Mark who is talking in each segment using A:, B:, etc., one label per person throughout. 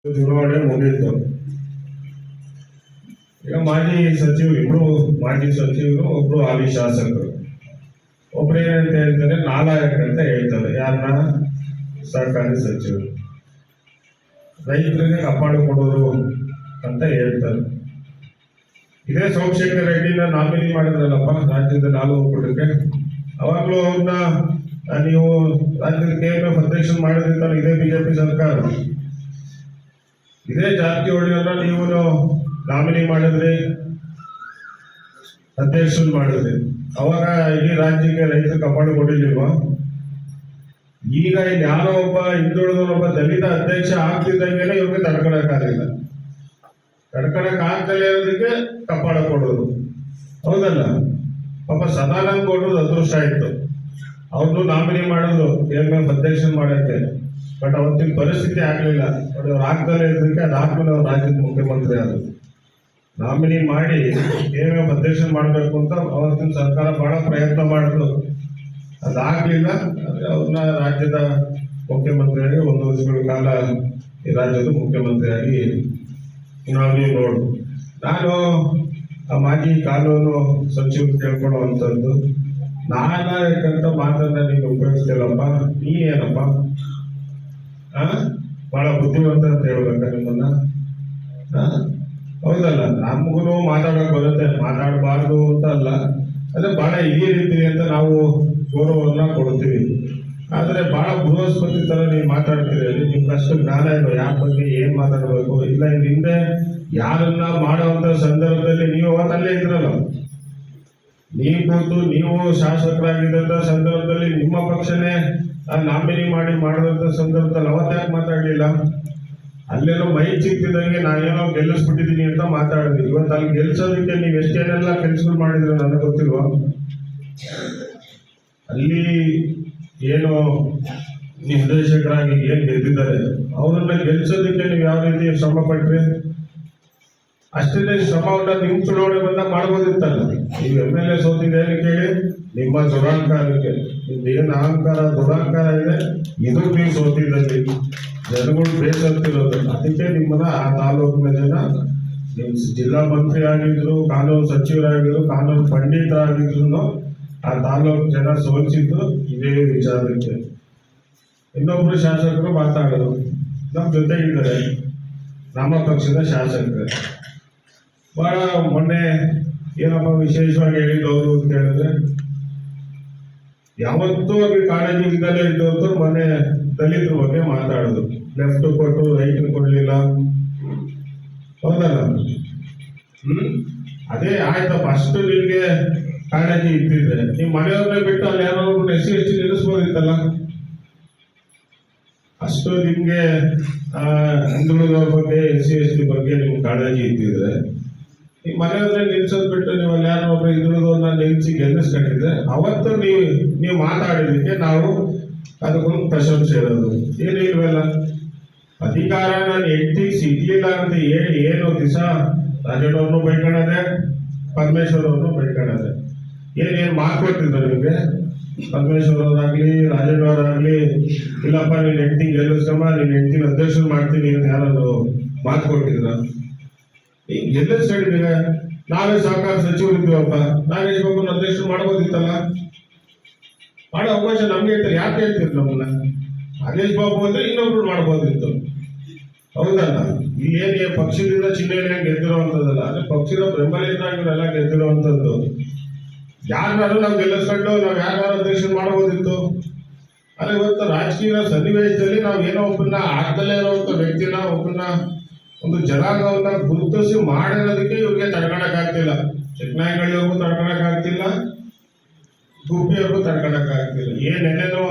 A: ಚುನಾವಣೆ ಮುಗಿಯಿತು. ಈಗ ಮಾಜಿ ಸಚಿವರು ಇಬ್ರು ಮಾಜಿ ಸಚಿವರು, ಒಬ್ರು ಹಾಲಿ ಶಾಸಕರು. ಒಬ್ರು ಏನಂತ ಹೇಳ್ತಾರೆ, ನಾಲಾಯಕ ಅಂತ ಹೇಳ್ತಾರೆ. ಯಾರನ್ನ? ಸರ್ಕಾರಿ ಸಚಿವರು. ರೈತರಿಗೆ ಕಾಪಾಡಿಕೊಡೋರು ಅಂತ ಹೇಳ್ತಾರೆ. ಇದೇ ಸೋಮಶೇಖರ್ ರೆಡ್ಡಿನ ನಾಮಿನಿ ಮಾಡಿದ್ರಲ್ಲಪ್ಪ ರಾಜ್ಯದ 4 ಒಕ್ಕೂಟಕ್ಕೆ. ಅವಾಗಲೂ ಅವ್ರನ್ನ ನೀವು ರಾಜ್ಯದ KMF ಅಧ್ಯಕ್ಷ ಮಾಡಿದ್ರೆ ಇದೇ ಬಿಜೆಪಿ ಸರ್ಕಾರ. ಇದೇ ಜಾರಕಿಹೊಳಿಯನ್ನ ನೀವು ನಾಮಿನಿ ಮಾಡಿದ್ರಿ, ಅಧ್ಯಕ್ಷರು ಮಾಡಿದ್ರಿ. ಅವಾಗ ಇಡೀ ರಾಜ್ಯಕ್ಕೆ ರೈತರು ಕಾಪಾಡಿಕೊಟ್ಟಿಲ್ವಾ? ಈಗ ಇಲ್ಲಿ ಯಾರೋ ಒಬ್ಬ ಹಿಂದುಳಿದವನೊಬ್ಬ ದಲಿತ ಅಧ್ಯಕ್ಷ ಆಗ್ತಿದ್ದಂಗೆಲ್ಲ ಇವ್ರಿಗೆ ತಡ್ಕೊಳಕ್ಕಾಗಲಿಲ್ಲ. ತಡ್ಕೊಳಕ್ಕಾಗ್ದಲೇ ಇರೋದಕ್ಕೆ ಕಾಪಾಡಿಕೊಡೋದು. ಹೌದಲ್ಲ? ಪಾಪ ಸದಾನಂದ ಗೌಡ್ರದ್ದು ಅದೃಷ್ಟ ಆಯ್ತು, ಅವ್ರನ್ನು ನಾಮಿನಿ ಮಾಡಿದ್ರು KMF ಅಧ್ಯಕ್ಷ ಮಾಡಕ್ಕೆ. ಬಟ್ ಅವತ್ತಿನ ಪರಿಸ್ಥಿತಿ ಆಗ್ಲಿಲ್ಲ. ಅವ್ರು ಆಗ್ದಲೇ ಇದ್ದಕ್ಕೆ ಅದಾದ್ಮೇಲೆ ಅವ್ರು ರಾಜ್ಯದ ಮುಖ್ಯಮಂತ್ರಿ ಆದ್ರು. ನಾಮಿನಿ ಮಾಡಿ KMF ಅಧ್ಯಕ್ಷ ಮಾಡಬೇಕು ಅಂತ ಅವತ್ತಿನ ಸರ್ಕಾರ ಬಹಳ ಪ್ರಯತ್ನ ಮಾಡಿದ್ರು. ಅದಾಗ್ಲಿಲ್ಲ. ಅವ್ರನ್ನ ರಾಜ್ಯದ ಮುಖ್ಯಮಂತ್ರಿಯಾಗಿ 1 ವರ್ಷಗಳ ಕಾಲ ಈ ರಾಜ್ಯದ ಮುಖ್ಯಮಂತ್ರಿಯಾಗಿ ನಾವಿನಿ ನೋಡು. ನಾನು ಆ ಮಾಜಿ ಕಾನೂನು ಸಚಿವರು ಕೇಳ್ಕೊಳ್ಳುವಂಥದ್ದು, ನಾನಾಯಕಂತ ಮಾತನ್ನ ನೀನು ಉಪಯೋಗಿಸ್ತಿಲ್ಲಪ್ಪ, ನೀ ಏನಪ್ಪ ಬಹಳ ಬುದ್ಧಿವಂತ ಅಂತ ಹೇಳ್ಬೇಕ ನಿಮ್ಮನ್ನ? ಹೌದಲ್ಲ? ನಮಗೂ ಮಾತಾಡಕ್ ಬರುತ್ತೆ, ಮಾತಾಡಬಾರ್ದು ಅಂತ ಅಲ್ಲ, ಅದೇ ಬಹಳ ಹಿರಿಯ ರೀತಿ ಅಂತ ನಾವು ಗೌರವವನ್ನ ಕೊಡ್ತೀವಿ. ಆದ್ರೆ ಬಹಳ ಬೃಹಸ್ಪತಿ ತರ ನೀವು ಮಾತಾಡ್ತೀರಿ. ನಿಮ್ಗೆ ಅಷ್ಟು ಜ್ಞಾನ ಇಲ್ಲ ಯಾರ ಬಗ್ಗೆ ಏನ್ ಮಾತಾಡ್ಬೇಕು. ಇಲ್ಲ ಹಿಂದೆ ಯಾರನ್ನ ಮಾಡುವಂತ ಸಂದರ್ಭದಲ್ಲಿ ನೀವು ಅವತ್ತಲ್ಲೇ ಇದ್ರಲ್ಲ, ನೀವು ಕೂತು ನೀವು ಶಾಸಕರಾಗಿದ್ದಂತ ಸಂದರ್ಭದಲ್ಲಿ ನಿಮ್ಮ ಪಕ್ಷನೇ ನಾಮಿನಿ ಮಾಡಿದಂತ ಸಂದರ್ಭದಲ್ಲಿ ಅವತ್ತಾಕೆ ಮಾತಾಡ್ಲಿಲ್ಲ? ಅಲ್ಲೇನೋ ಮೈಕ್ ಸಿಕ್ತಿದ್ದಂಗೆ ನಾನೇನೋ ಗೆಲ್ಲಿಸ್ಬಿಟ್ಟಿದ್ದೀನಿ ಅಂತ ಮಾತಾಡಿದ್ವಿ. ಇವತ್ತು ಅಲ್ಲಿ ಗೆಲ್ಸೋದಕ್ಕೆ ನೀವು ಎಷ್ಟೇನೆಲ್ಲ ಕೆಲಸಗಳು ಮಾಡಿದ್ರೆ ನನಗೆ ಗೊತ್ತಿಲ್ವಾ? ಅಲ್ಲಿ ಏನು ನಿರ್ದೇಶಕರಾಗಿ ಏನ್ ಗೆದ್ದಿದ್ದಾರೆ ಅವ್ರನ್ನ ಗೆಲ್ಸೋದಕ್ಕೆ ನೀವು ಯಾವ ರೀತಿ ಶ್ರಮ ಪಟ್ರಿ? ಅಷ್ಟೇ ಶ್ರಮವನ್ನ ನಿಮ್ ಚುನಾವಣೆ ಬಂದಾಗ ಮಾಡ್ಬೋದಿತ್ತಲ್ಲ. ನೀವು MLA ಸೋತಿದೆ ಕೇಳಿ, ನಿಮ್ಮ ದುರಾಂಕಾರಕ್ಕೆ. ನಿಮ್ದು ಏನ್ ಅಹಂಕಾರ ದುರಾಂಕಾರ ಇದೆ, ಇದು ನೀವು ಸೋತಿದ್ದಲ್ಲಿ ಜನಗಳು ಬೇಸತ್ತಿರೋದು. ಅದಕ್ಕೆ ನಿಮ್ಮನ್ನ ಆ ತಾಲೂಕಿನ ಜನ, ನಿಮ್ ಜಿಲ್ಲಾ ಮಂತ್ರಿ ಆಗಿದ್ರು, ಕಾನೂನು ಸಚಿವರಾಗಿದ್ರು, ಕಾನೂನು ಪಂಡಿತರಾಗಿದ್ರು, ಆ ತಾಲೂಕು ಜನ ಸೋಲಿಸಿದ್ದು ಇದೇ ವಿಚಾರಕ್ಕೆ. ಇನ್ನೊಬ್ರು ಶಾಸಕರು ಮಾತಾಡೋದು ನಮ್ ಜೊತೆಗಿದ್ದಾರೆ, ನಮ್ಮ ಪಕ್ಷದ ಶಾಸಕರು. ಬಹಳ ಮೊನ್ನೆ ಏನಪ್ಪ ವಿಶೇಷವಾಗಿ ಹೇಳಿದವರು ಅಂತ ಹೇಳಿದ್ರೆ, ಯಾವತ್ತೂ ಅವ್ರಿಗೆ ಕಾಳಜಿ ಇದ್ದಲೇ ಇದ್ದವರು ಮೊನ್ನೆ ದಲಿತರ ಬಗ್ಗೆ ಮಾತಾಡೋದು. ಲೆಫ್ಟ್ ಕೊಟ್ಟು ರೈಟ್ ಕೊಡ್ಲಿಲ್ಲ. ಹೌದಲ್ಲ? ಅದೇ ಆಯ್ತಪ್ಪ, ಅಷ್ಟು ನಿಮ್ಗೆ ಕಾಳಜಿ ಇದ್ದಿದ್ರೆ ನೀವು ಮನೆಯವ್ರನ್ನೇ ಬಿಟ್ಟು ಅಲ್ಲಿ ಯಾರೋ SC ST ನಿಲ್ಲಿಸ್ಬೋದಿತ್ತಲ್ಲ. ಅಷ್ಟು ನಿಮ್ಗೆ ಹಿಂದುಳಿದವ್ರ ಬಗ್ಗೆ SC ST ಬಗ್ಗೆ ನಿಮ್ಗೆ ಕಾಳಜಿ ಇದ್ದಿದ್ರೆ ಈ ಮನೆಯವ್ರನ್ನೇ ನಿಲ್ಸೋದ್ ಬಿಟ್ಟು ನೀವು ಅಲ್ಲಿ ಯಾರೋ ಒಬ್ಬ ಹಿಂದುಳಿದವ್ರನ್ನ ನಿಲ್ಸಿ ಗೆಲ್ಲಿಸ್ಕೊಂಡಿದ್ರೆ ಅವತ್ತು ನೀವು ಮಾತಾಡಿದಕ್ಕೆ ನಾವು ಅದಕ್ಕೊಂದು ಪ್ರಶಂಸೆ ಇರೋದು. ಏನಿಲ್ವಲ್ಲ, ಅಧಿಕಾರ ನಾನು ಹೆಂಡತಿಗೆ ಸಿಗ್ಲಿಲ್ಲ ಅಂತ ಹೇಳಿ ಏನು ದಿವಸ ರಾಜಣ್ಣವ್ರನ್ನು ಬೈಕೊಳ್ಳೋದೆ, ಪರಮೇಶ್ವರ್ ಅವ್ರನ್ನು ಬೈಕೊಳ್ಳೋದೆ. ಏನೇನು ಮಾತು ಕೊಟ್ಟಿದ್ರು ನಿಮಗೆ? ಪರಮೇಶ್ವರ್ ಅವರಾಗ್ಲಿ ರಾಜಣ್ಣವರಾಗ್ಲಿ, ಇಲ್ಲಪ್ಪ ನೀನ್ ಹೆಂಡತಿ ಗೆಲ್ಲಿಸ್ಕಮ್ಮ, ನೀನ್ ಹೆಂಡತಿನ ಅಧ್ಯಕ್ಷರು ಮಾಡ್ತೀನಿ ಅಂತ ಯಾರು ಮಾತು ಕೊಟ್ಟಿದ್ರ? ಈಗ ಗೆಲ್ಲಿಸ್ಕೊಂಡಿದ್ದೀಗ ನಾವೇ ಸಹಕಾರ ಸಚಿವರು ಇದ್ದೀವಪ್ಪ, ನಾಗೇಶ್ ಬಾಬುನ ಅಧ್ಯಕ್ಷರು ಮಾಡ್ಬೋದಿತ್ತಲ್ಲ. ಮಾಡೋ ಅವಕಾಶ ನಮ್ಗೆ ಹೇಳ್ತಾರೆ. ಯಾಕೆ ಹೇಳ್ತೀರಿ ನಮ್ಮನ್ನ? ನಾಗೇಶ್ ಬಾಬು ಅಂದ್ರೆ ಇನ್ನೊಬ್ರು ಮಾಡ್ಬೋದಿತ್ತು. ಹೌದಲ್ಲ? ಇಲ್ಲಿ ಏನ್ ಪಕ್ಷದಿಂದ ಚಿಹ್ನೆ ಗೆದ್ದಿರುವಂತದ್ದಲ್ಲ, ಅಂದ್ರೆ ಪಕ್ಷದ ಬೆಂಬಲಿತರಾಗಿರೆಲ್ಲ ಗೆದ್ದಿರುವಂತದ್ದು. ಯಾರನ್ನಾರು ನಾವು ಗೆಲ್ಲಿಸ್ಕೊಂಡು ನಾವು ಯಾರು ಅಧ್ಯಕ್ಷರು ಮಾಡ್ಬೋದಿತ್ತು. ಆದ್ರೆ ಇವತ್ತು ರಾಜಕೀಯ ಸನ್ನಿವೇಶದಲ್ಲಿ ನಾವು ಏನೋ ಒಬ್ಬನ್ನ ಆಗ್ದಲೇ ಇರುವಂತ ವ್ಯಕ್ತಿನ, ಒಬ್ಬನ್ನ ಒಂದು ಜನಾಂಗವನ್ನ ಗುರುತಿಸಿ ಮಾಡಿರೋದಕ್ಕೆ ಇವ್ರಿಗೆ ತಡ್ಕೊಳಕ್ ಆಗ್ತಿಲ್ಲ. ಚಿಕ್ಕನಾಯಿಗಳಿಗೂ ತಡ್ಕೊಳಕ್ ಆಗ್ತಿಲ್ಲ, ಗುಬ್ಬಿಯವ್ರಿಗೂ ತಡ್ಕೊಳಕ್ ಆಗ್ತಿಲ್ಲ. ಏನೇನೇನೋ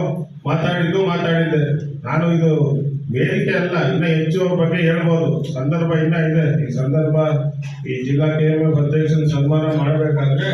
A: ಮಾತಾಡಿದ್ದೆ ನಾನು. ಇದು ವೇದಿಕೆ ಅಲ್ಲ, ಇನ್ನ ಹೆಚ್ಚು ಅವ್ರ ಬಗ್ಗೆ ಹೇಳ್ಬೋದು. ಸಂದರ್ಭ ಇನ್ನ ಇದೆ. ಈ ಸಂದರ್ಭ ಈ ಜಿಲ್ಲಾ KMF ಅಧ್ಯಕ್ಷನ ಸನ್ಮಾನ ಮಾಡಬೇಕಾದ್ರೆ